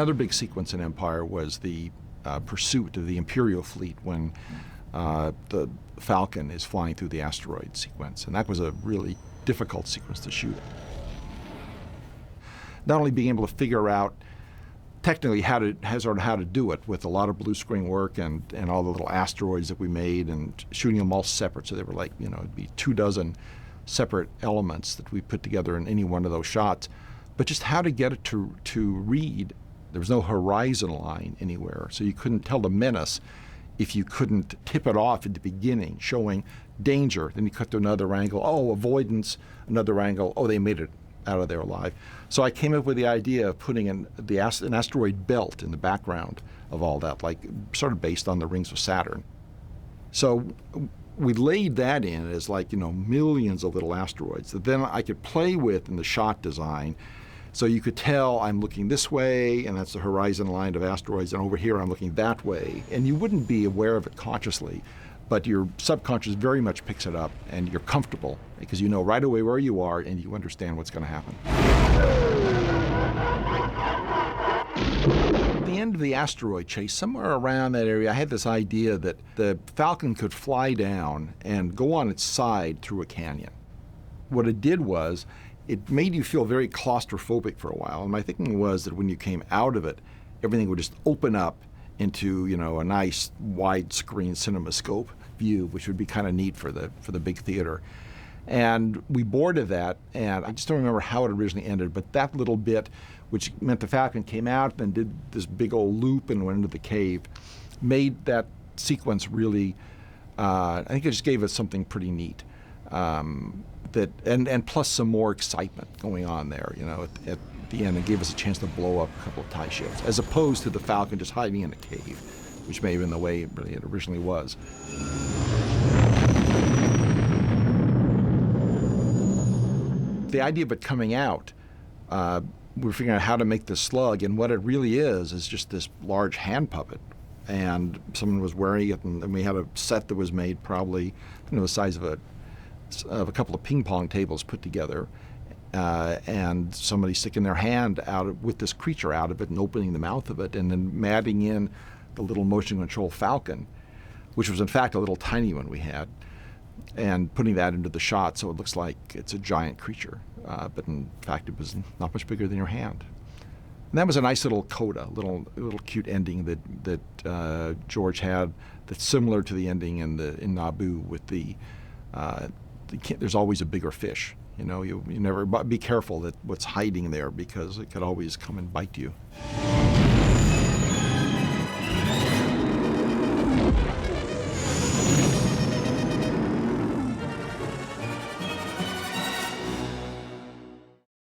Another big sequence in Empire was the pursuit of the Imperial fleet when the Falcon is flying through the asteroid sequence, and that was a really difficult sequence to shoot. Not only being able to figure out technically how to do it with a lot of blue screen work and all the little asteroids that we made and shooting them all separate, so they were like, it'd be 24 separate elements that we put together in any one of those shots, but just how to get it to read. There was no horizon line anywhere, so you couldn't tell the menace if you couldn't tip it off at the beginning, showing danger. Then you cut to another angle, avoidance, another angle, they made it out of there alive. So I came up with the idea of putting an asteroid belt in the background of all that, like sort of based on the rings of Saturn. So we laid that in as millions of little asteroids that then I could play with in the shot design. So you could tell I'm looking this way, and that's the horizon line of asteroids, and over here I'm looking that way. And you wouldn't be aware of it consciously, but your subconscious very much picks it up, and you're comfortable because you know right away where you are and you understand what's going to happen. At the end of the asteroid chase, somewhere around that area, I had this idea that the Falcon could fly down and go on its side through a canyon. What it did was, it made you feel very claustrophobic for a while. And my thinking was that when you came out of it, everything would just open up into, a nice widescreen CinemaScope view, which would be kind of neat for the big theater. And we boarded that, and I just don't remember how it originally ended, but that little bit, which meant the Falcon came out and did this big old loop and went into the cave, made that sequence really, I think it just gave us something pretty neat. And plus some more excitement going on there, at the end, and gave us a chance to blow up a couple of TIE ships, as opposed to the Falcon just hiding in a cave, which may have been the way it originally was. The idea of it coming out, we were figuring out how to make this slug, and what it really is just this large hand puppet. And someone was wearing it, and we had a set that was made probably the size of a couple of ping pong tables put together, and somebody sticking their hand out with this creature out of it and opening the mouth of it, and then matting in the little motion control Falcon, which was in fact a little tiny one we had, and putting that into the shot so it looks like it's a giant creature, but in fact it was not much bigger than your hand. And that was a nice little coda, little cute ending that George had that's similar to the ending in Naboo with the there's always a bigger fish. You never be careful that what's hiding there, because it could always come and bite you.